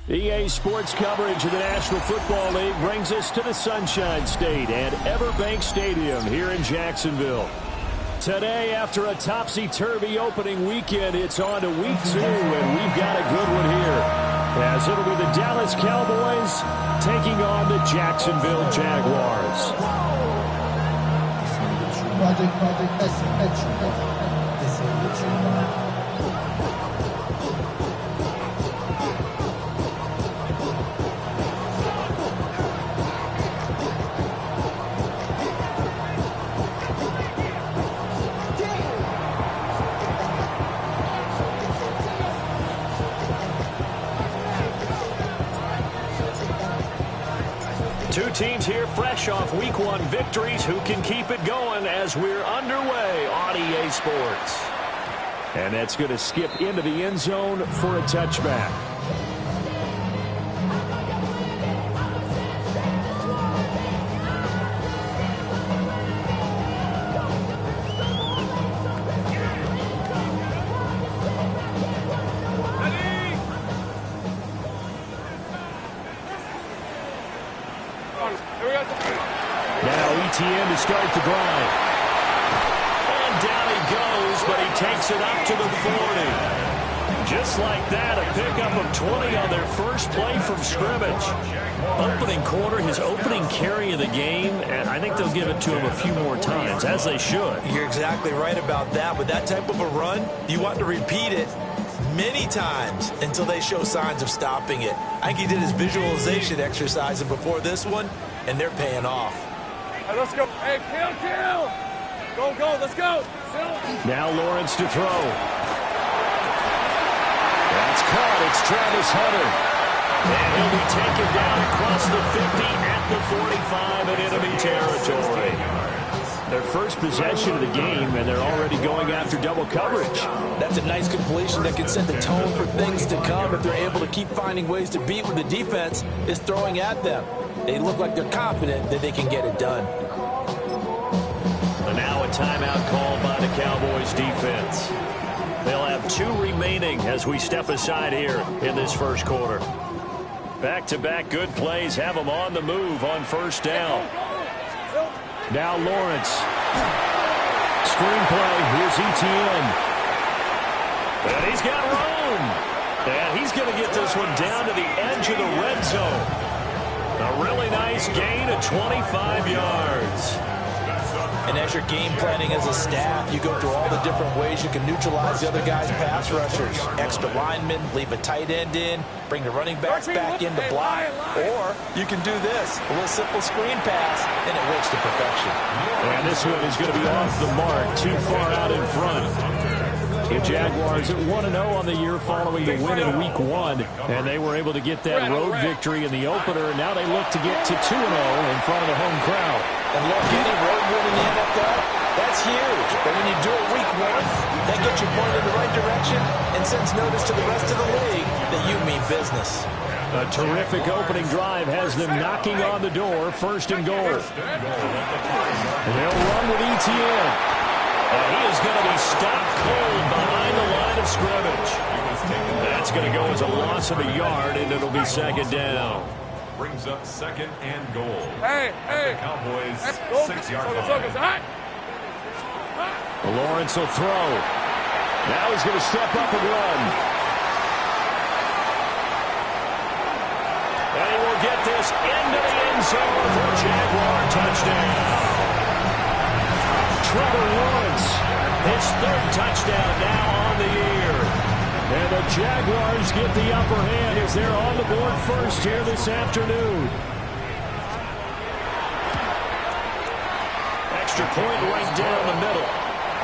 EA Sports coverage of the National Football League brings us to the Sunshine State and Everbank Stadium here in Jacksonville. Today, after a topsy-turvy opening weekend, it's on to week 2, and we've got a good one here, as it'll be the Dallas Cowboys taking on the Jacksonville Jaguars. Two teams here fresh off Week 1 victories. Who can keep it going as we're underway on EA Sports? And that's going to skip into the end zone for a touchback. To start the drive. And down he goes, but he takes it up to the 40. Just like that, a pickup of 20 on their first play from scrimmage. Opening quarter, his opening carry of the game, and I think they'll give it to him a few more times, as they should. You're exactly right about that. With that type of a run, you want to repeat it many times until they show signs of stopping it. I think he did his visualization exercise before this one, and they're paying off. Let's go. Hey, kill. Go, let's go. Now Lawrence to throw. That's caught. It's Travis Hunter. And he'll be taken down across the 50 at the 45 in enemy territory. Their first possession of the game, and they're already going after double coverage. That's a nice completion that can set the tone for things to come if they're able to keep finding ways to beat what the defense is throwing at them. They look like they're confident that they can get it done. And now a timeout called by the Cowboys defense. They'll have 2 remaining as we step aside here in this first quarter. Back-to-back good plays have them on the move on first down. Now Lawrence. Screenplay. Here's Etienne. And he's got room. And he's going to get this one down to the edge of the red zone. A really nice gain of 25 yards. And as you're game planning as a staff, you go through all the different ways you can neutralize the other guy's pass rushers. Extra linemen, leave a tight end in, bring the running backs back in to block. Or you can do this, a little simple screen pass, and it works to perfection. And this one is going to be off the mark, too far out in front. The Jaguars at 1-0 on the year following the win in Week 1, and they were able to get that road victory in the opener. Now they look to get to 2-0 in front of the home crowd. And look, any road win in the NFL, that's huge. But when you do it Week 1, that gets you pointed in the right direction and sends notice to the rest of the league that you mean business. A terrific opening drive has them knocking on the door, first and goal. And they'll run with Etienne. And he is going to be stopped cold behind the line of scrimmage. That's going to go as a loss of a yard, and it'll be second down. Brings up second and goal. Hey. The Cowboys 6-yard line. Lawrence will throw. Now he's going to step up and run. And he will get this into the end zone for a Jaguar touchdown. Trevor Lawrence, his 3rd touchdown now on the year. And the Jaguars get the upper hand as they're on the board first here this afternoon. Extra point right down the middle.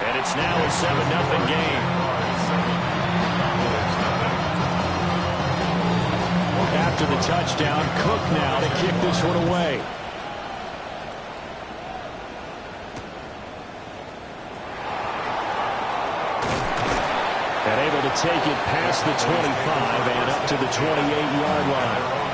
And it's now a 7-0 game. After the touchdown, Cook now to kick this one away. And able to take it past the 25 and up to the 28-yard line.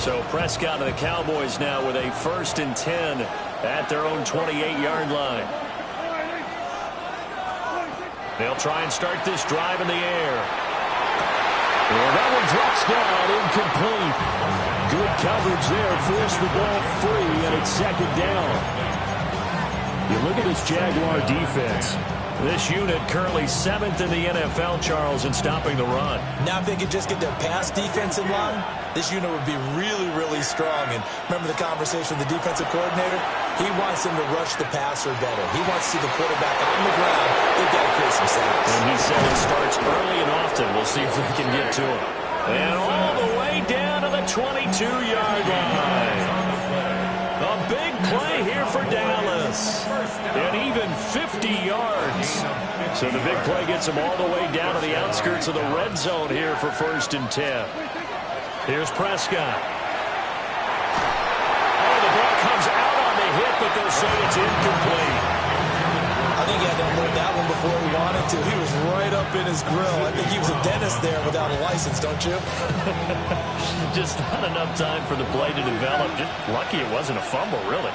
So Prescott and the Cowboys now with a 1st and 10 at their own 28-yard line. They'll try and start this drive in the air. And that one drops down, incomplete. Good coverage there, forced the ball free, and it's 2nd down. You look at this Jaguar defense. This unit currently 7th in the NFL, Charles, in stopping the run. Now if they could just get their pass defense in line, this unit would be really, really strong. And remember the conversation with the defensive coordinator? He wants them to rush the passer better. He wants to see the quarterback on the ground. They've got to create some sacks. And he said it starts early and often. We'll see if we can get to him. And all the way down to the 22-yard line. A big play here for Dallas. And even 50 yards. So the big play gets them all the way down to the outskirts of the red zone here for 1st and 10. Here's Prescott. Oh, the ball comes out on the hit, but they'll say it's incomplete. I think he had to unload that one before he wanted to. He was right up in his grill. I think he was a dentist there without a license, don't you? Just not enough time for the play to develop. Just lucky it wasn't a fumble, really.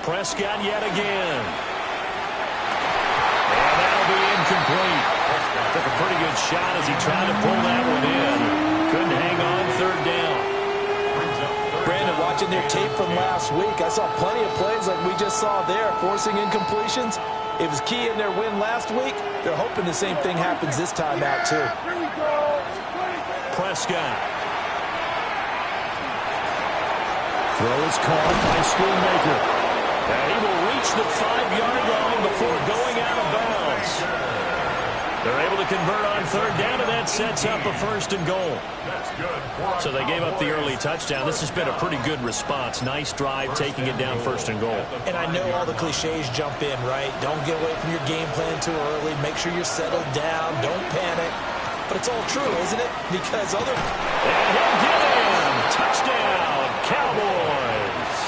Prescott yet again. And that'll be incomplete. Took a pretty good shot as he tried to pull that one in. Couldn't hang on, 3rd down. Brandon, watching their tape from last week, I saw plenty of plays like we just saw there, forcing incompletions. It was key in their win last week. They're hoping the same thing happens this time out, too. Prescott. Throw is called by Schoonmaker. And he will reach the 5-yard line before going out of bounds. They're able to convert on 3rd down, and that sets up a 1st and goal. So they gave up the early touchdown. This has been a pretty good response. Nice drive, taking it down 1st and goal. And I know all the cliches jump in, right? Don't get away from your game plan too early. Make sure you're settled down. Don't panic. But it's all true, isn't it? Because other... And he'll get in. Touchdown, Cowboys.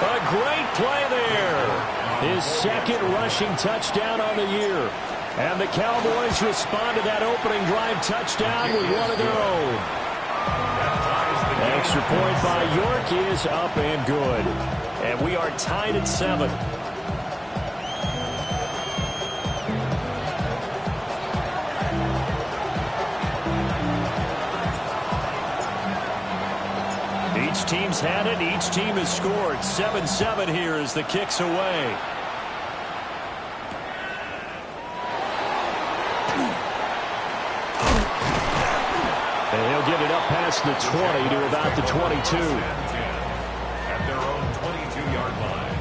A great play there. His 2nd rushing touchdown on the year. And the Cowboys respond to that opening drive touchdown with one of their own. Extra point by York is up and good. And we are tied at 7. Each team's had it. Each team has scored. 7-7 here as the kick's away. And he'll get it up past the 20 to about the 22. At their own 22-yard line.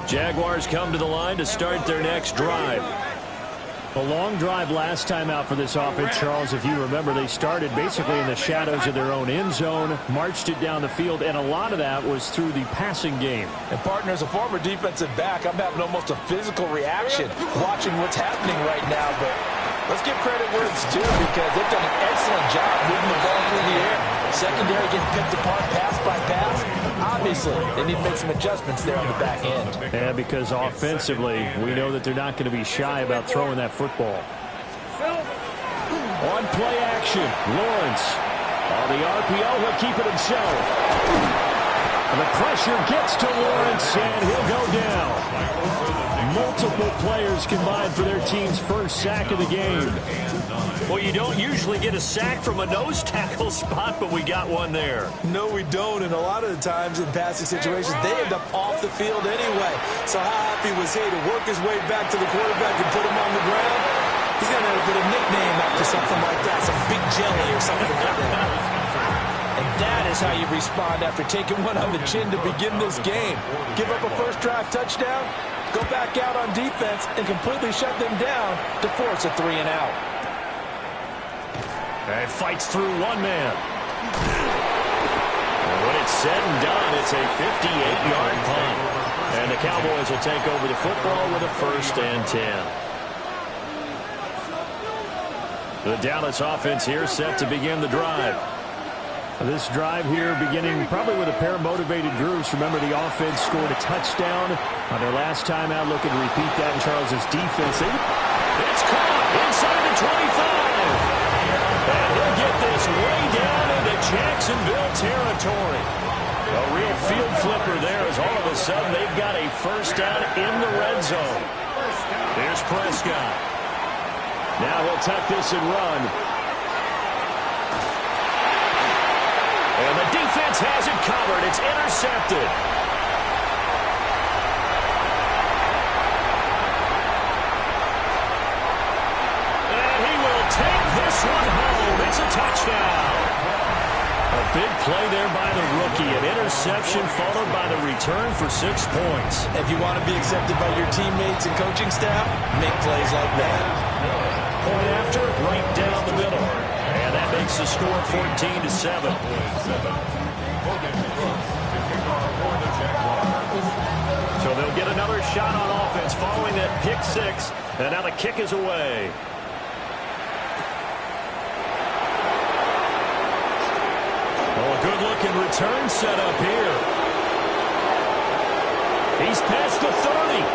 Jaguars come to the line to start their next drive. A long drive last time out for this offense, Charles. If you remember, they started basically in the shadows of their own end zone, marched it down the field, and a lot of that was through the passing game. And, partner, as a former defensive back, I'm having almost a physical reaction watching what's happening right now. But let's give credit where it's due because they've done an excellent job moving the ball through the air. Secondary getting picked apart pass by pass. Obviously, they need to make some adjustments there on the back end. Yeah, because offensively, we know that they're not going to be shy about throwing that football. On play action, Lawrence. On the RPO, he'll keep it himself. And the pressure gets to Lawrence, and he'll go down. Multiple players combined for their team's 1st sack of the game. Well, you don't usually get a sack from a nose tackle spot, but we got one there. No, we don't, and a lot of the times in passing situations, they end up off the field anyway. So how happy was he to work his way back to the quarterback and put him on the ground? He's going to have to put a nickname after something like that, some big jelly or something like that. And that is how you respond after taking one on the chin to begin this game. Give up a 1st drive touchdown, go back out on defense, and completely shut them down to force a 3-and-out. And fights through one man. And when it's said and done, it's a 58-yard punt. And the Cowboys will take over the football with a 1st and 10. The Dallas offense here set to begin the drive. This drive here beginning probably with a pair of motivated groups. Remember, the offense scored a touchdown on their last time out. Looking to repeat that in Charles's defense. It's caught inside the 25. And he'll get this way down into Jacksonville territory. A real field flipper there as all of a sudden they've got a first down in the red zone. There's Prescott. Now he'll tuck this and run. And the defense has it covered. It's intercepted. And he will take this one home. It's a touchdown. A big play there by the rookie. An interception followed by the return for 6 points. If you want to be accepted by your teammates and coaching staff, make plays like that. Point after, right down the middle. And that makes the score 14-7. So they'll get another shot on offense following that pick six. And now the kick is away. Oh, a good-looking return set up here. He's past the 30.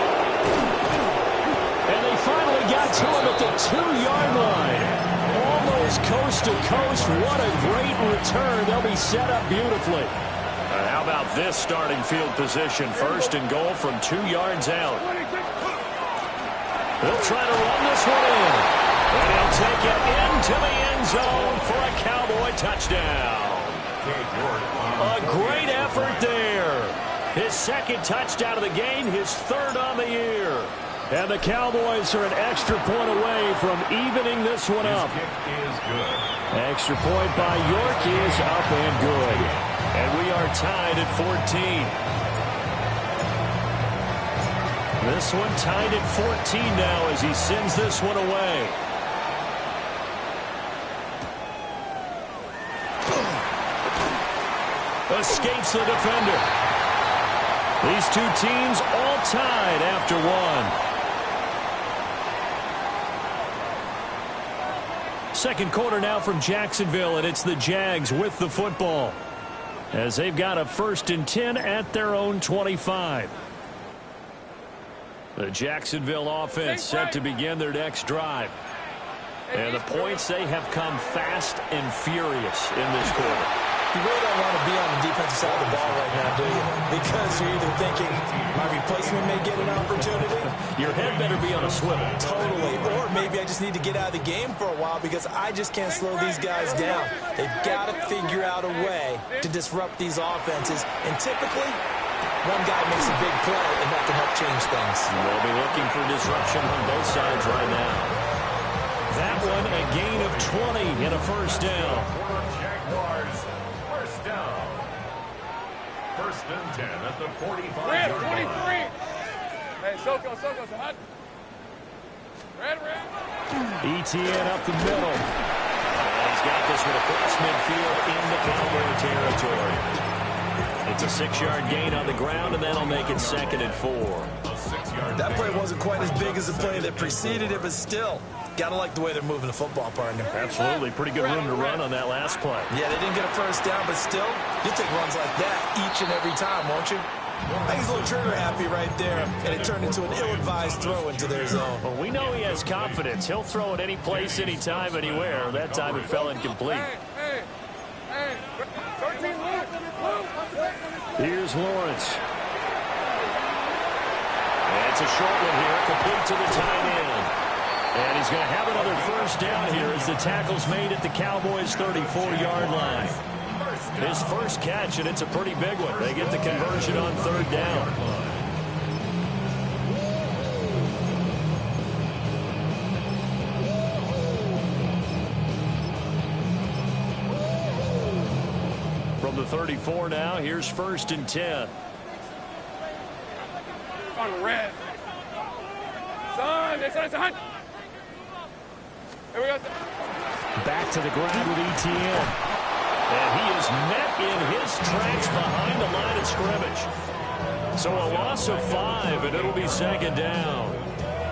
And they finally got to him at the 2-yard line. Almost coast to coast. What a great return. They'll be set up beautifully. How about this starting field position? First and goal from 2 yards out. They'll try to run this one in. And he'll take it into the end zone for a Cowboy touchdown. A great effort there. His second touchdown of the game, his third on the year. And the Cowboys are an extra point away from evening this one up. Extra point by York is up and good. And we are tied at 14. This one tied at 14 now as he sends this one away. Escapes the defender. These two teams all tied after one. Second quarter now from Jacksonville, and it's the Jags with the football as they've got a 1st and 10 at their own 25. The Jacksonville offense set to begin their next drive. And the points, they have come fast and furious in this quarter. You really don't want to be on the defensive side of the ball right now, do you? Because you're either thinking, my replacement may get an opportunity. Your head better be on a swivel. Totally. Or maybe I just need to get out of the game for a while because I just can't slow these guys down. They've got to figure out a way to disrupt these offenses. And typically, one guy makes a big play, and that can help change things. We'll be looking for disruption on both sides right now. That one, a gain of 20 and a first down. First and 10 at the 45-yard line. Hey, Soko, hot. Red. ETN up the middle. He's got this one across midfield into Cowboy territory. It's a 6-yard gain on the ground, and that'll make it 2nd and 4. That play wasn't quite as big as the play that preceded it, but still, gotta like the way they're moving the football, partner. Absolutely. Pretty good room to run on that last play. Yeah, they didn't get a first down, but still, you'll take runs like that each and every time, won't you? I think he's a little trigger happy right there, and it turned into an ill-advised throw into their zone. Well, we know he has confidence. He'll throw it any place, anytime, anywhere. That time it fell incomplete. Hey. 13, Luke. Here's Lawrence. And it's a short one here, complete to the tight end. And he's going to have another first down here as the tackle's made at the Cowboys' 34-yard line. His first catch, and it's a pretty big one. They get the conversion on 3rd down. From the 34 now, here's 1st and 10. On red. Son, it's a hunt. Here we go. Back to the ground with ETN. And he is met in his tracks behind the line of scrimmage. So a loss of 5, and it'll be 2nd down.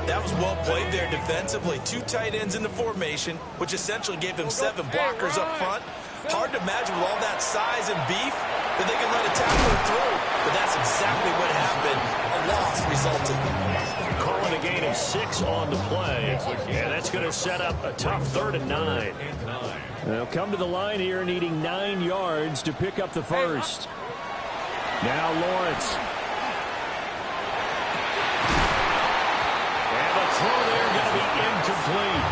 That was well played there defensively. 2 tight ends in the formation, which essentially gave them 7 blockers up front. Hard to imagine with all that size and beef that they can let a tackler through. But that's exactly what happened. A loss resulted. Calling a gain of 6 on the play. And that's going to set up a tough 3rd and 9. They'll come to the line here needing 9 yards to pick up the first. Now Lawrence. And the throw there going to be incomplete.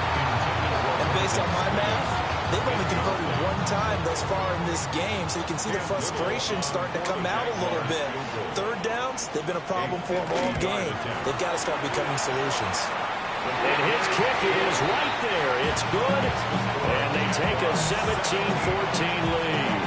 And based on my math, they've only converted 1 time thus far in this game, so you can see the frustration starting to come out a little bit. 3rd downs, they've been a problem for them all game. They've got to start becoming solutions. And his kick is right there. It's good. And they take a 17-14 lead.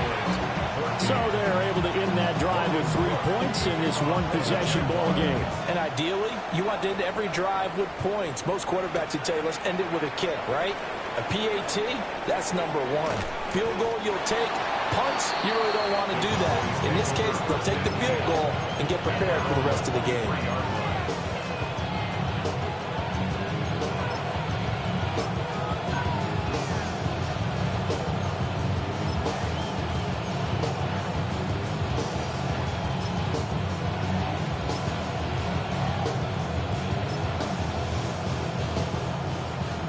So they're able to end that drive with 3 points in this one-possession ball game. And ideally, you want to end every drive with points. Most quarterbacks would tell you, let's end it with a kick, right? A PAT, that's number 1. Field goal, you'll take. Punts, you really don't want to do that. In this case, they'll take the field goal and get prepared for the rest of the game.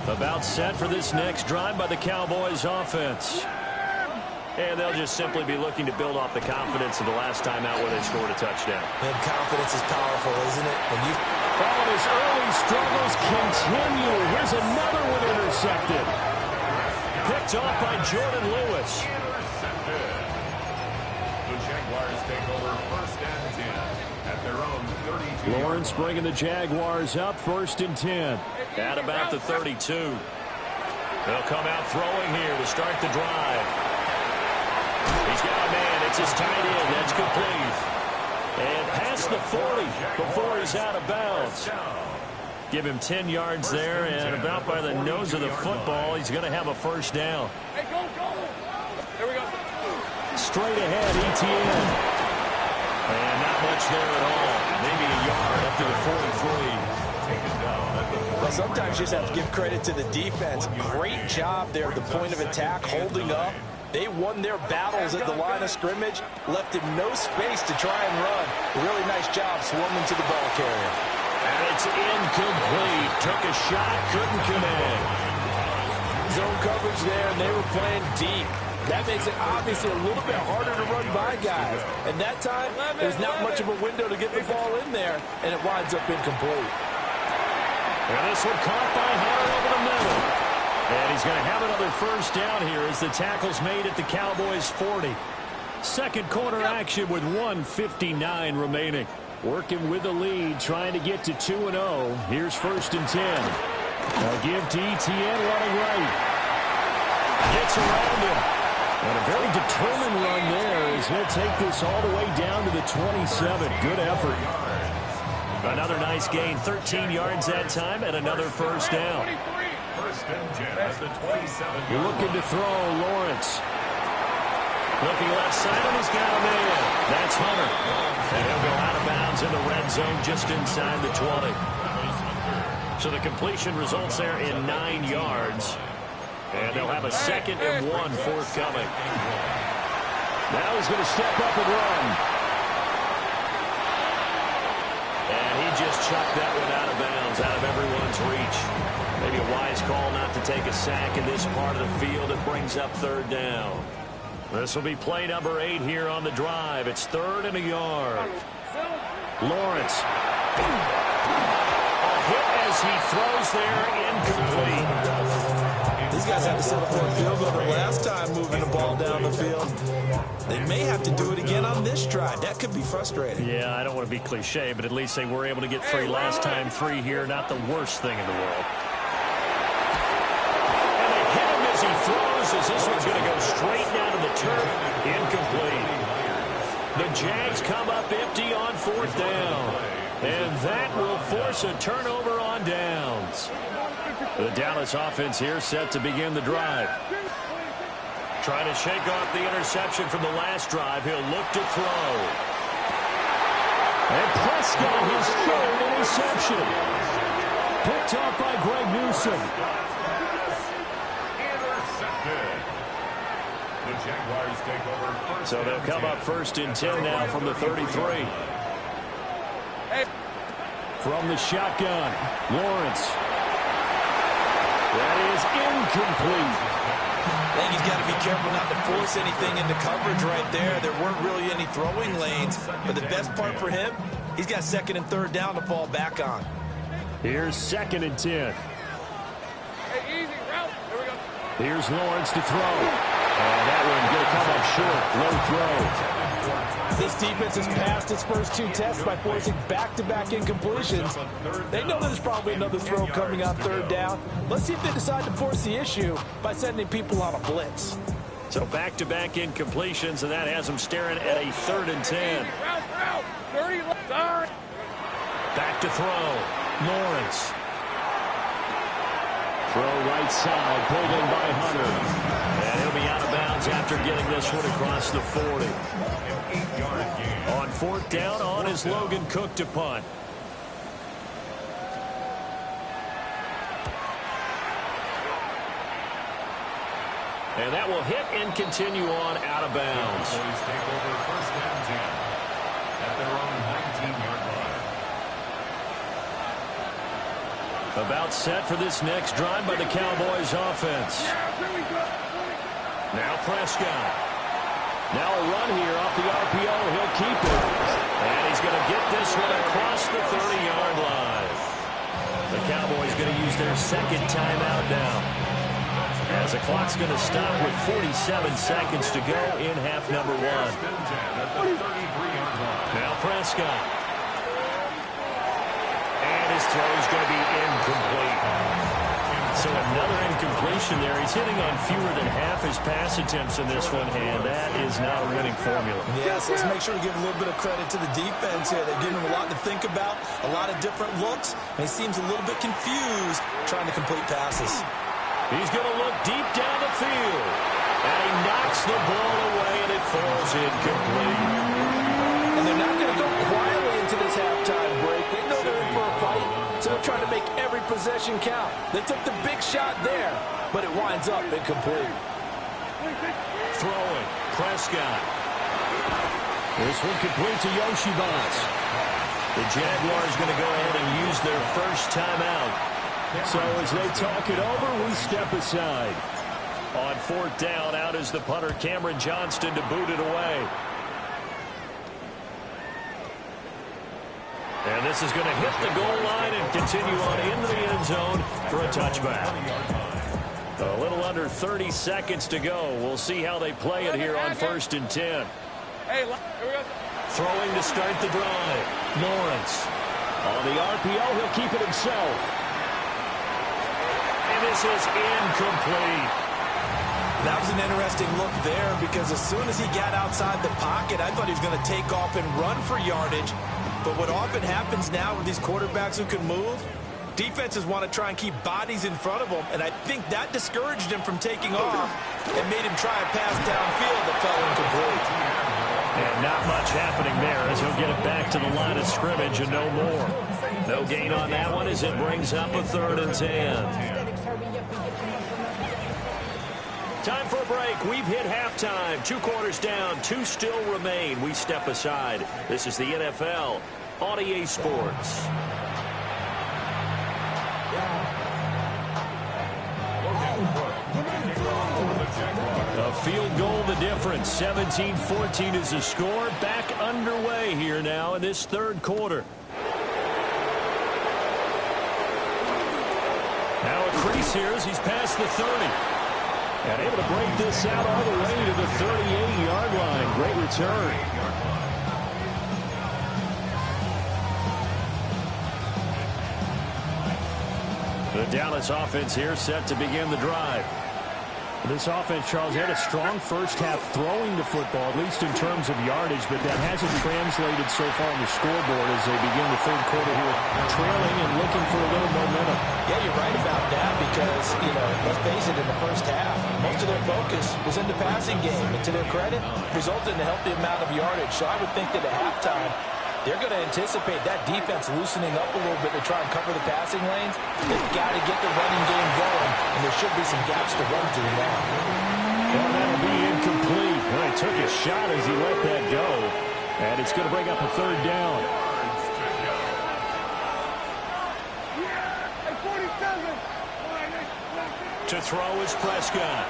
About set for this next drive by the Cowboys offense. And they'll just simply be looking to build off the confidence of the last time out where they scored a touchdown. And confidence is powerful, isn't it? When you... All his early struggles continue. Here's another one intercepted. Picked off by Jordan Lewis. The Jaguars take over 1st and 10 at their own 32. Lawrence bringing the Jaguars up 1st and 10. At about the 32. They'll come out throwing here to start the drive. He's got a man. It's his tight end. That's complete. And past the 40 before he's out of bounds. Give him 10 yards there, and about by the nose of the football, he's going to have a 1st down. Hey, go, go. There we go. Straight ahead, ETN. And not much there at all. Maybe a yard up to the 43. Well, sometimes you just have to give credit to the defense. Great job there at the point of attack, holding up. They won their battles at the line of scrimmage, left him no space to try and run. A really nice job swarming to the ball carrier. And it's incomplete. Took a shot, couldn't connect. Zone coverage there, and they were playing deep. That makes it obviously a little bit harder to run by guys. And that time, there's not much of a window to get the ball in there, and it winds up incomplete. And this one caught by Howard over the middle. And he's going to have another 1st down here as the tackle's made at the Cowboys' 40. Second quarter action with 1:59 remaining. Working with the lead, trying to get to 2-0. Here's 1st and 10. They'll give to ETN running right. Gets around him. And a very determined run there as he'll take this all the way down to the 27. Good effort. Another nice gain, 13 yards that time, and another 1st down. 1st and 10 at the 27. You're looking to throw Lawrence. Looking left side, and he's got a man. That's Hunter. And he'll go out of bounds in the red zone just inside the 20. So the completion results there in 9 yards. And they'll have a 2nd and 1 forthcoming. Now he's going to step up and run. And he just chucked that one out of bounds, out of everyone's reach. Maybe a wise call not to take a sack in this part of the field. It brings up 3rd down. This will be play number 8 here on the drive. It's 3rd and a yard. Lawrence. A hit as he throws there, incomplete. These guys had to settle for a field goal the last time moving the ball down the field. They may have to do it again on this drive. That could be frustrating. Yeah, I don't want to be cliche, but at least they were able to get 3 last time. 3 here, not the worst thing in the world. And they hit him as he throws, as this one's going to go straight down to the turf. Incomplete. The Jags come up empty on 4th down. And that will force a turnover on downs. The Dallas offense here set to begin the drive. Trying to shake off the interception from the last drive. He'll look to throw. And Prescott, his 3rd interception. Picked off by Greg Newsome. Intercepted. The Jaguars take over first. So they'll come up first and 10 now from the 33. From the shotgun, Lawrence. That is incomplete. I think he's got to be careful not to force anything into coverage right there. There weren't really any throwing lanes, but the best part for him, he's got second and third down to fall back on. Here's second and 10. Hey, easy route. There we go. Here's Lawrence to throw. And that one going to come up short. Low throw. This defense has passed its first two tests by forcing back-to-back incompletions. They know there's probably another throw coming on third down. Let's see if they decide to force the issue by sending people on a blitz. So back-to-back incompletions, and that has them staring at a third and 10. Route. 30 left. Back to throw. Lawrence. Throw right side, pulled in by Hunter. And he'll be out of bounds after getting this one across the 40. On fourth down, on is Logan Cook to punt. And that will hit and continue on out of bounds. Boys take over first and 10 at their own 19-yard line. About set for this next drive by the Cowboys offense. Now Prescott. Now a run here off the RPO. He'll keep it. And he's going to get this one across the 30-yard line. The Cowboys going to use their second timeout now, as the clock's going to stop with 47 seconds to go in half number one. Now Prescott. And his throw is going to be incomplete. So another incompletion there. He's hitting on fewer than half his pass attempts in this one, and that is not a winning formula. Yes, let's make sure to give a little bit of credit to the defense here. They've given him a lot to think about, a lot of different looks, and he seems a little bit confused trying to complete passes. He's going to look deep down the field. And he knocks the ball away, and it falls incomplete. And they're not going to go quietly into this halftime break. They know they're in for a fight, so they're trying to make every possession count. They took the big shot there, but it winds up incomplete. Throwing, Prescott. This one complete to Yoshibas. The Jaguars going to go ahead and use their first timeout. So as they talk it over, we step aside. On fourth down, out is the punter, Cameron Johnston, to boot it away. And this is going to hit the goal line and continue on into the end zone for a touchback. A little under 30 seconds to go. We'll see how they play it here on first and 10. Hey, here we go. Throwing to start the drive. Lawrence. On the RPO, he'll keep it himself. And this is incomplete. That was an interesting look there, because as soon as he got outside the pocket, I thought he was going to take off and run for yardage. But what often happens now with these quarterbacks who can move, defenses want to try and keep bodies in front of them, and I think that discouraged him from taking off and made him try a pass downfield that fell incomplete. And not much happening there as he'll get it back to the line of scrimmage and no more. No gain on that one as it brings up a third and 10. Time for a break. We've hit halftime. 2 quarters down. 2 still remain. We step aside. This is the NFL on EA Sports. A field goal the difference. 17-14 is the score. Back underway here now in this third quarter. Now a crease here as he's past the 30. And able to break this out all the way to the 38-yard line. Great return. The Dallas offense here set to begin the drive. This offense, Charles, had a strong first half throwing the football, at least in terms of yardage, but that hasn't translated so far on the scoreboard as they begin the third quarter here, trailing and looking for a little momentum. Yeah, you're right about that because, let's face it, in the first half, most of their focus was in the passing game. And to their credit, resulted in a healthy amount of yardage. So I would think that at halftime, they're going to anticipate that defense loosening up a little bit to try and cover the passing lanes. They've got to get the running game going, and there should be some gaps to run through now. Well, that'll be incomplete. Really took a shot as he let that go. And it's going to bring up a third down. To throw is Prescott.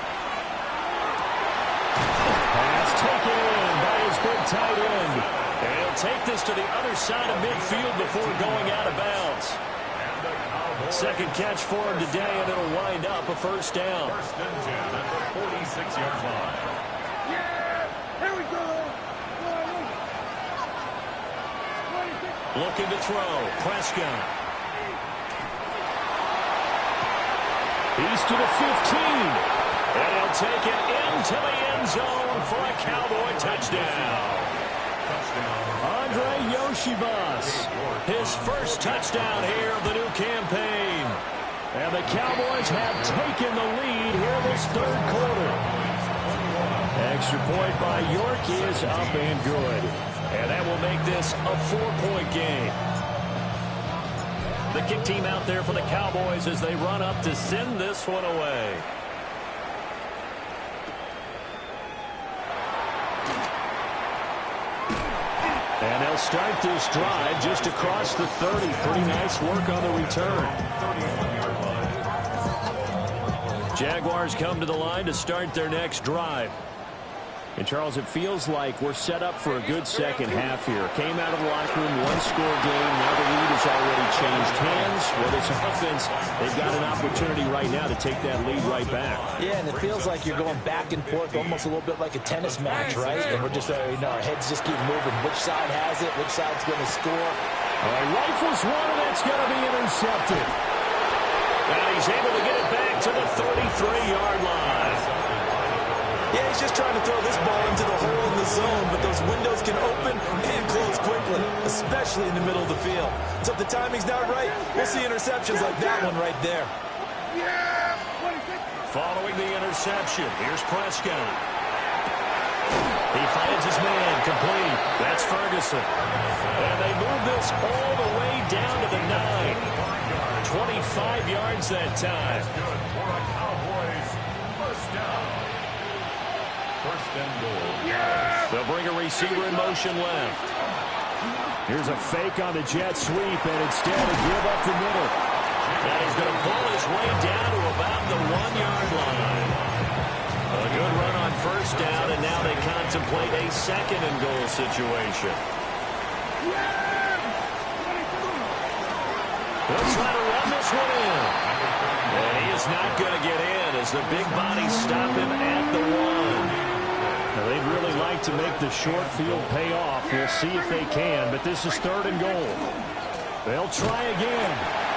Pass taken in by his big tight end. And he'll take this to the other side of midfield before going out of bounds. Second catch for him today, and it'll wind up a first down. First and 10 at the 46-yard line. Here we go. Looking to throw. Prescott. He's to the 15. And he'll take it into the end zone for a Cowboy touchdown. Andre Yoshibas, his first touchdown here of the new campaign. And the Cowboys have taken the lead here in this third quarter. Extra point by York is up and good. And that will make this a 4-point game. The kick team out there for the Cowboys as they run up to send this one away. And they'll start this drive just across the 30. Pretty nice work on the return. Jaguars come to the line to start their next drive. And, Charles, it feels like we're set up for a good second half here. Came out of the locker room, one-score game. Now the lead has already changed hands. With this offense, they've got an opportunity right now to take that lead right back. Yeah, and it feels like you're going back and forth, almost a little bit like a tennis match, right? And we're just, our heads just keep moving. Which side has it? Which side's going to score? All right, rifles one, and that's going to be intercepted. And he's able to get it back to the 33-yard line. Yeah, he's just trying to throw this ball into the hole in the zone, but those windows can open and close quickly, especially in the middle of the field. So if the timing's not right, we'll see interceptions like that one right there. Following the interception, here's Prescott. He finds his man, complete. That's Ferguson. And they move this all the way down to the 9. 25 yards that time. Good for a Cowboys first down. First and goal. They'll bring a receiver in motion left. Here's a fake on the jet sweep, and instead of give up the middle. And he's going to pull his way down to about the 1-yard line. A good run on first down, and now they contemplate a second and goal situation. They'll try to run this one in. And he is not going to get in as the big bodies stop him at the 1. Now, they'd really like to make the short field pay off. We'll see if they can, but this is third and goal. They'll try again.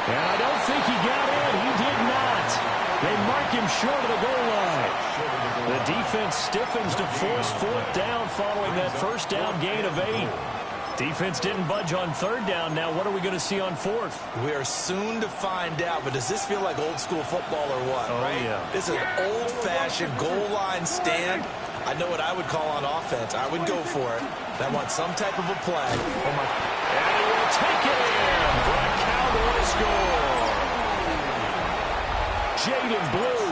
And I don't think he got in. He did not. They mark him short of the goal line. The defense stiffens to force fourth down following that first down gain of 8. Defense didn't budge on third down. Now what are we going to see on fourth? We are soon to find out, but does this feel like old school football or what, right? Yeah. This is an old-fashioned goal line stand. I know what I would call on offense. I would go for it. I want some type of a play. And he will take it in for a Cowboy score. Jaden Blue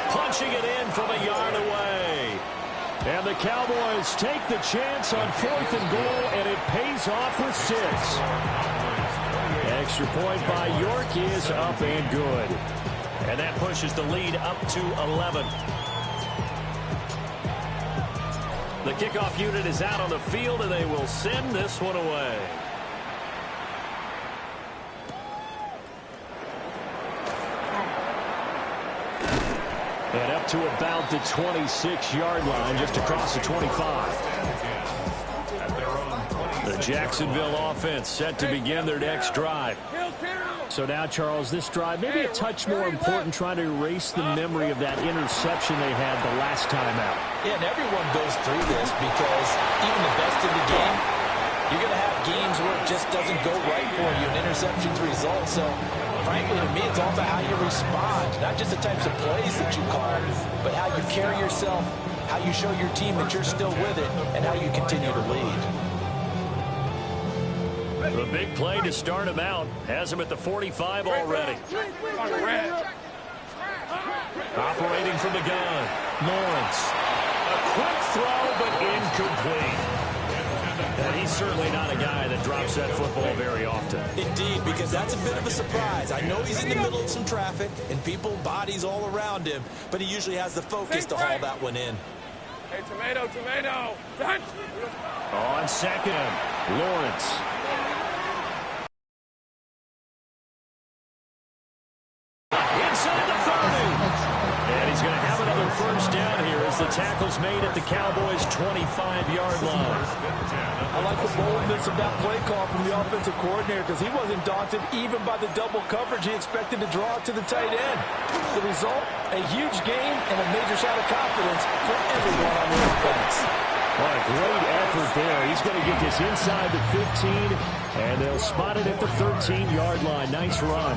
punching it in from a yard away. And the Cowboys take the chance on fourth and goal, and it pays off with 6. Extra point by York is up and good. And that pushes the lead up to 11. The kickoff unit is out on the field, and they will send this one away. And up to about the 26-yard line, just across the 25. The Jacksonville offense set to begin their next drive. So now, Charles, this drive, maybe a touch more important, trying to erase the memory of that interception they had the last time out. Yeah, and everyone goes through this because even the best in the game, you're going to have games where it just doesn't go right for you, and interceptions result. So, frankly, to me, it's all about how you respond, not just the types of plays that you call, but how you carry yourself, how you show your team that you're still with it, and how you continue to lead. The big play to start him out has him at the 45 already. Operating from the gun, Lawrence. quick throw, but incomplete. And he's certainly not a guy that drops that football very often. Indeed, because that's a bit of a surprise. I know he's in the middle of some traffic and people, bodies all around him, but he usually has the focus to haul that one in. Hey, tomato, tomato. On second, Lawrence. Inside the 30. And he's going to have another first down here as the tackle's made at the Cowboys' 25-yard line. I like the boldness of that play call from the offensive coordinator because he wasn't daunted even by the double coverage he expected to draw to the tight end. The result, a huge gain and a major shot of confidence for everyone on the offense. What a great effort there. He's going to get this inside the 15, and they'll spot it at the 13-yard line. Nice run.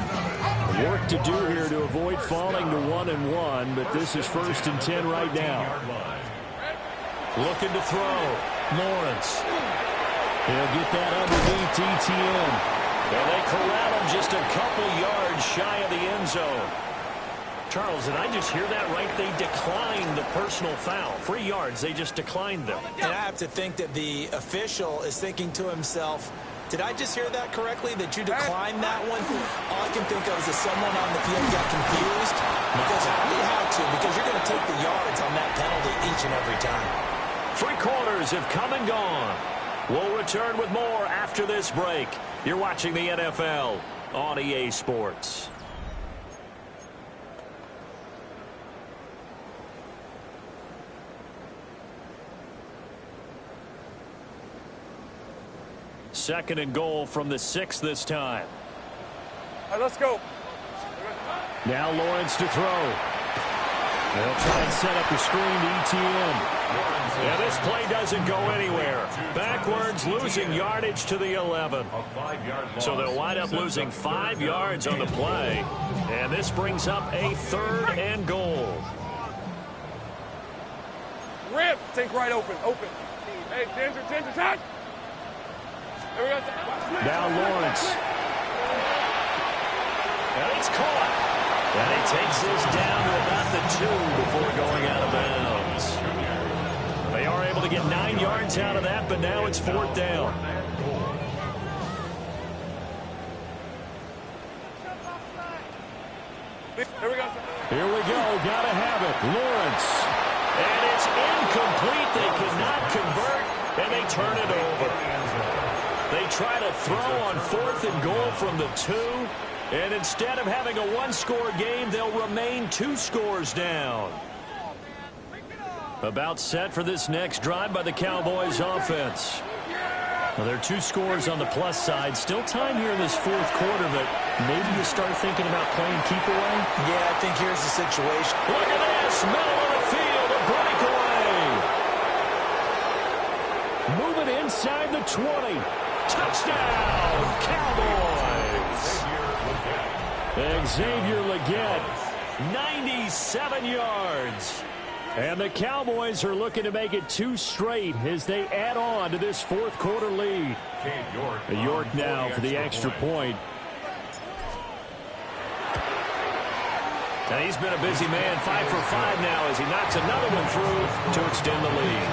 Work to do here to avoid falling to 1-1, but this is 1st and 10 right now. Looking to throw. Lawrence. He'll get that underneath ETN. And they corral him just a couple yards shy of the end zone. Charles, did I just hear that right? They declined the personal foul. 3 yards, they just declined them. And I have to think that the official is thinking to himself, did I just hear that correctly, that you declined that one? All I can think of is that someone on the field got confused. Because you had to, because you're going to take the yards on that penalty each and every time. 3 quarters have come and gone. We'll return with more after this break. You're watching the NFL on EA Sports. Second and goal from the 6 this time. All right, let's go. Now Lawrence to throw. They'll try and set up the screen to ETN. Yeah, this play doesn't go anywhere. Backwards, losing yardage to the 11. So they'll wind up losing 5 yards on the play. And this brings up a 3rd and goal. Rip, think right open, open. Hey, Ginger, touch. There we go. Now Lawrence. And it's caught. And he takes this down to about the 2 before going out of bounds. They are able to get 9 yards out of that, but now it's 4th down. Here we go. Here we go. Gotta have it. Lawrence. And it's incomplete. They cannot convert, and they turn it over. They try to throw on 4th and goal from the 2. And instead of having a 1-score game, they'll remain 2 scores down. About set for this next drive by the Cowboys offense. Well, there are 2 scores on the plus side. Still time here in this 4th quarter, but maybe you start thinking about playing keep away? Yeah, I think here's the situation. Look at this. Middle of the field, a breakaway. Moving inside the 20. Touchdown, Cowboys. Xavier Legette, 97 yards. And the Cowboys are looking to make it 2 straight as they add on to this 4th quarter lead. York now for the extra point. And he's been a busy man, 5 for 5 now as he knocks another one through to extend the lead.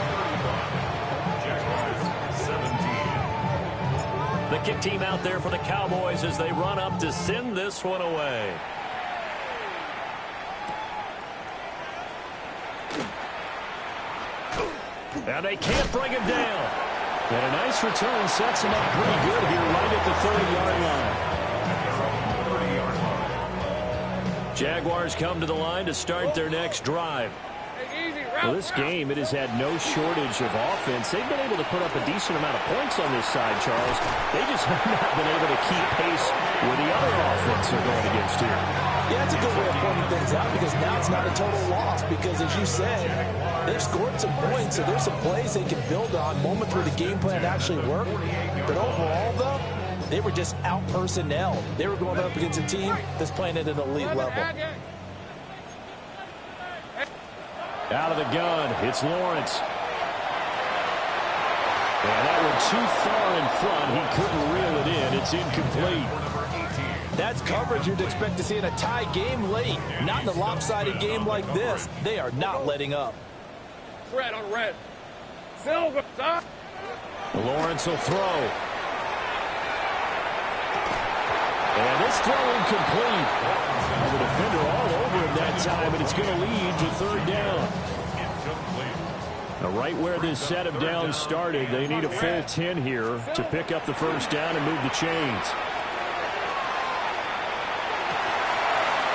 The kick team out there for the Cowboys as they run up to send this one away. And they can't bring him down. And a nice return sets him up pretty good here right at the 30-yard line. Jaguars come to the line to start their next drive. Well, this game, it has had no shortage of offense. They've been able to put up a decent amount of points on this side, Charles. They just have not been able to keep pace with the other offense they're going against here. Yeah, that's a good way of pointing things out because now it's not a total loss because, as you said, they've scored some points, so there's some plays they can build on, moments where the game plan actually worked. But overall, though, they were just out-personnel. They were going up against a team that's playing at an elite level. Out of the gun, it's Lawrence. And that one too far in front. He couldn't reel it in. It's incomplete. That's coverage you'd expect to see in a tie game late. Not in a lopsided game like this. They are not letting up. red, on red. Silver, stop. Lawrence will throw. And this throw incomplete. The defender all over him that time, and it's going to lead to third down. Now, right where this set of downs started, they need a full 10 here to pick up the first down and move the chains.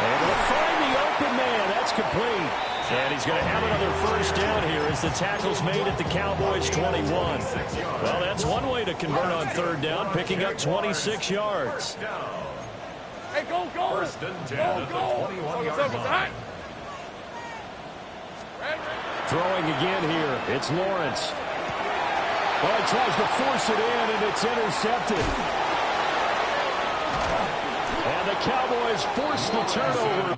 And they'll find the open man. That's complete. And he's going to have another first down here as the tackle's made at the Cowboys' 21. Well, that's one way to convert on third down, picking up 26 yards. Hey, go. First and 10 at the 21-yard line. Throwing again here. It's Lawrence. Well, he tries to force it in, and it's intercepted. And the Cowboys force the turnover.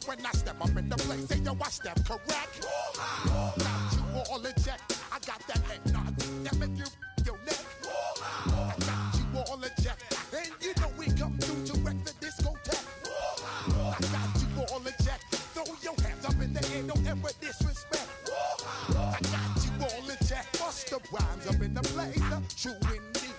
When I step up in the place, say yo, I step correct. Got you all in check. I got that head nod that make you your neck. I got you all in check, and you know we come through to wreck the discotheque. I got you all in check. Throw your hands up in the air, don't ever disrespect. I got you all in check. Bust the rhymes up in the place, true indeed.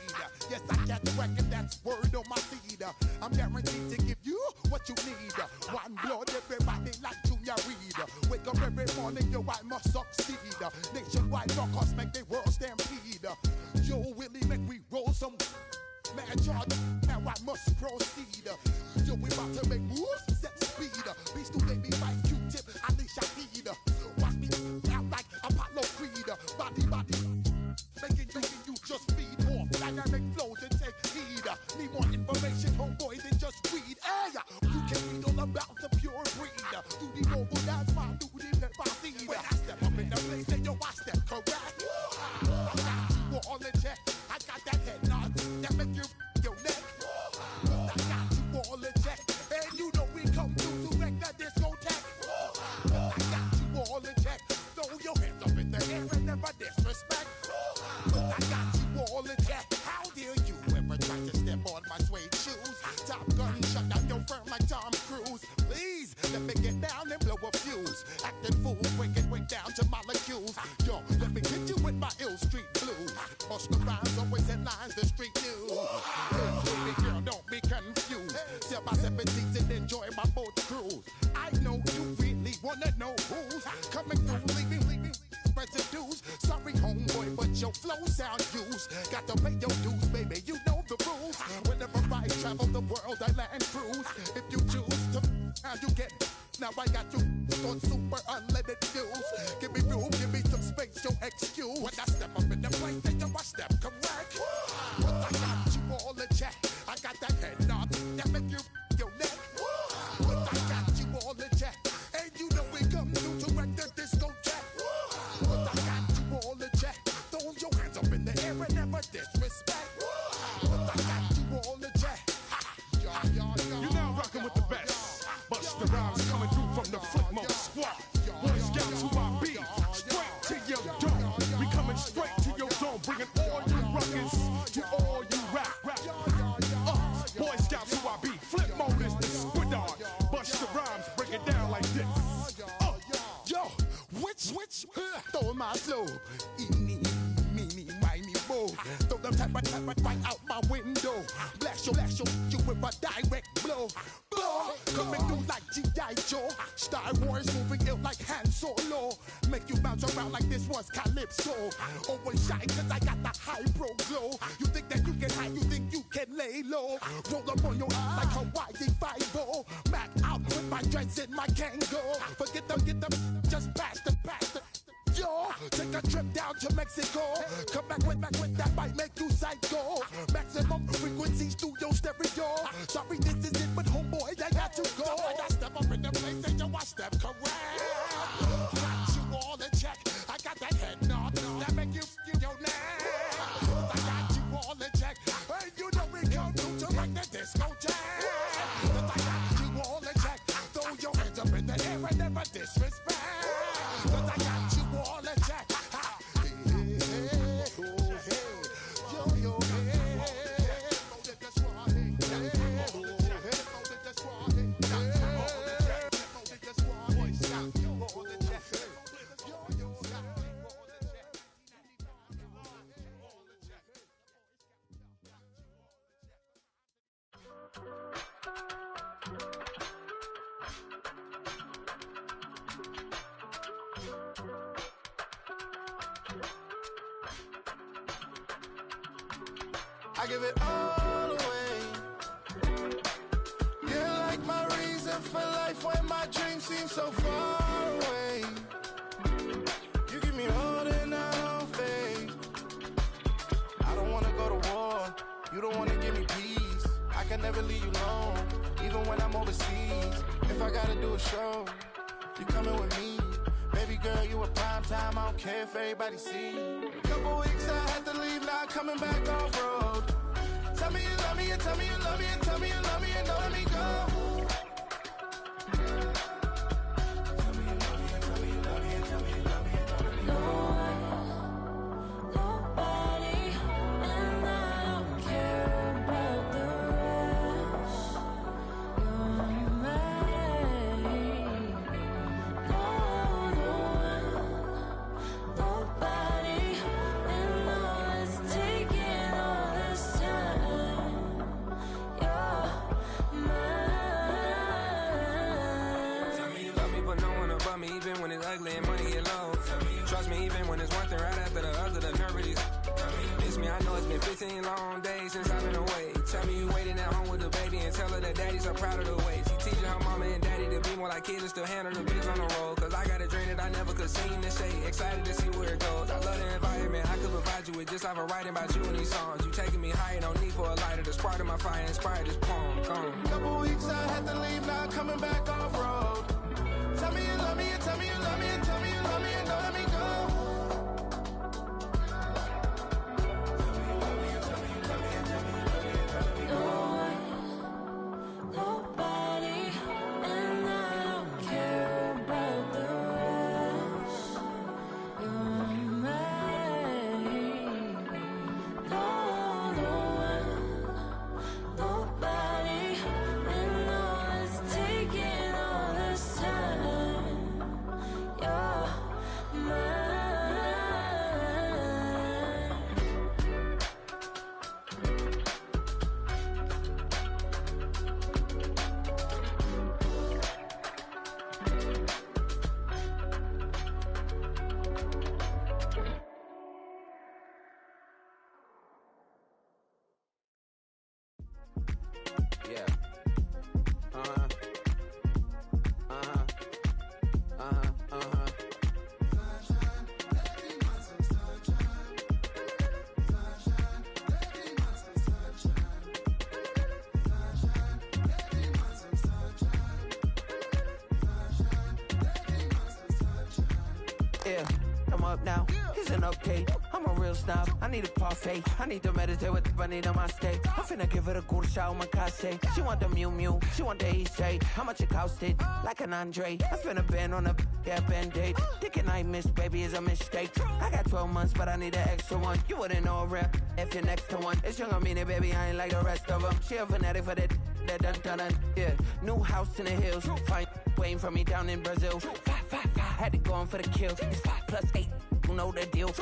Yes, I got the record, that's word on my feed. I'm guaranteed to give you what you need. One blood, everybody like Junior Reed. Wake up every morning, yo, I must succeed. Nationwide rockers make the world stampede. Yo, Willie, make we roll some mad charge. Now I must proceed. Yo, we about to make moves, set speed. Beast to baby, fight Q-tip, Alicia Heed. Watch me out like Apollo Creed. Body, making you just feed off dynamic flows and take heed. Need more information, homeboy, than just read. Hey, you can read all about the pure breed. Do the noble dance, my duty, pepper seed. When I step up in the place, say yo, I step correct. I got you all in check. I got that head nod that make you your neck. I got you all in check, and you know we come through to wreck the discotheque. I got you all in check. Throw your hands up in the air and never disrespect. I got you all in check. How dare you ever try to step on my suede shoes? Top Gun shut down your firm like Tom Cruise. Please let me get down and blow a fuse. Acting fool, breaking way down to molecules. Yo, let me hit you with my ill street blues. Bust the rhymes, always headlines the street news. Hey, baby girl, don't be confused. Sell my 7 seats and enjoy my boat cruise. I know you really wanna know who's coming through, leaving residues. Sorry, homeboy, but your flow sound used. Got to pay your dues, baby, you know the rules. Whenever I travel the world, I land cruise. If you choose to, how you get. Now I got you on super unleaded fuels. Give me room, give me some space, your excuse. When I step up in the place, then yo, I step correct. But I got you all in check. I got that head nod that make you your neck. But I got you all in check, and you know we come through to wreck the discotheque. But I got you all in check. Throw your hands up in the air and never disrespect. But I got you all in check. You're now rocking with the best. Bust the rhymes coming through from the Flipmode squad. Boy Scouts who I be, straight to your dome. We coming straight to your dome, bringing all you ruckus to all you rap. Boy Scouts who I be, Flipmode is the squid dog. Bust the rhymes, break it down like this. Yo, which, throw my flow. Eeny, meeny, miny, mo. Throw them type right out my window. Blast you with a direct blow. Coming through like G.I. Joe. Star Wars moving ill like Han Solo. Make you bounce around like this was Calypso. Always shine cause I got the high pro glow. You think that you can hide, you think you can lay low. Roll up on your eye like Hawaii 5-0. Mac out with my dreads in my Kango. Forget them, just pass the. Yo, take a trip down to Mexico. Come back with that might make you psycho. Maximum frequency studio stereo. Sorry, this is it, but homeboy, I got to go. I step up in the place, and yo, I step correct. Got you all in check. I got I give it all away. You're like my reason for life when my dreams seem so far away. You give me all that I don't fade. I don't wanna go to war. You don't wanna give me peace. I can never leave you alone, even when I'm overseas. If I gotta do a show, you coming with me. Baby girl, you a prime time. I don't care if everybody see. Couple weeks I had to leave, now coming back off road. Tell me you love me and tell me you love me and tell me you love me and don't let me go. Tell me you love me and tell me you love me and tell me you love me and don't let me go. Nobody, and I don't care about the rest. You're mine. Nobody, and all it's taking all this time. You're mine. Tell me you love me, but no one above me, even when it's ugly and money get low. Trust me, even when it's one thing right after the other, the nerve of these. Miss me, I know it's been 15 long days since I've been away. Tell me you waiting at home with the baby and tell her that daddy's so proud of the way. She teaching her mama and daddy to be more like kids and still handle the biz on the road. Cause I got a dream that I never could sing and say. Excited to see where it goes. I love the environment. I could provide you with just like a writing about you in these songs. You taking me higher, no need for a lighter. The spark of my fire inspired this poem. Gone. Couple weeks I had to leave, now coming back off road. Tell me you love me and tell me you love me and tell me you love me and don't let me go. Nobody, and I don't care about the rest. You're mine. Nobody, and all it's taking all this time. You're mine. Yeah. Uh-huh. Uh-huh. Uh-huh. Uh-huh. Yeah, I'm up now. Here's an update. I'm a real snob. I need a parfait. I need to meditate with the bunny on my state. I'm finna give it a good shot with my case. She want the Mew Mew. She want the Eastside. How much it costed? Like an Andre. I spent a band on a band-aid. Thinking I miss, baby, is a mistake. I got 12 months, but I need an extra one. You wouldn't know a rap if you're next to one. It's young, I mean it, baby. I ain't like the rest of them. She a fanatic for that dun. Yeah, new house in the hills. Fine, waiting for me down in Brazil. 5, had to go on for the kill. It's 5 plus 8. You know the deal.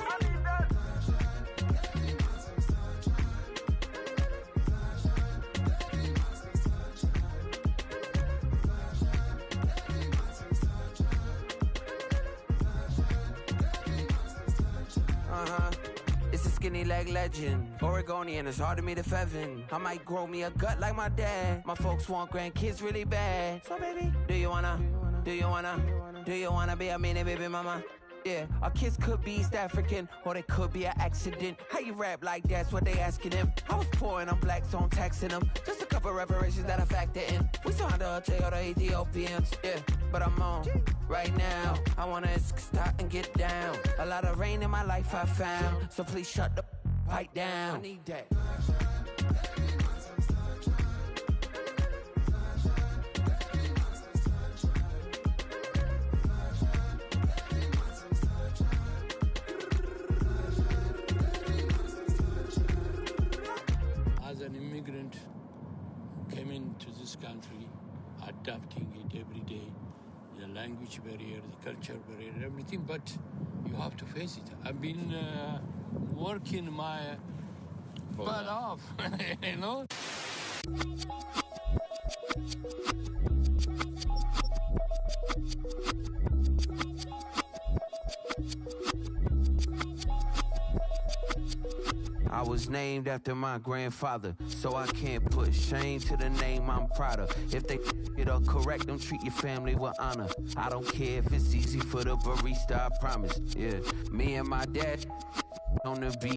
It's a skinny leg legend. Oregonian, it's hard to meet a Fevin. I might grow me a gut like my dad. My folks want grandkids really bad. So baby, do you wanna be a mini baby mama? Yeah, our kids could be East African, or they could be an accident. How you rap like that's what they asking him. I was poor and I'm black, so I'm taxing them. Just a couple reparations that I factor in. We saw the other Ethiopians, yeah, but I'm on right now. I wanna start and get down. A lot of rain in my life I found, so please shut the pipe down. I need that. As an immigrant who came into this country, adapting it every day, the language barrier, the culture barrier, everything, but you have to face it. I've been working my butt off, you know? was named after my grandfather, so I can't put shame to the name I'm proud of. If they it up correct, them treat your family with honor. I don't care if it's easy for the barista, I promise. Yeah, me and my dad on the beat.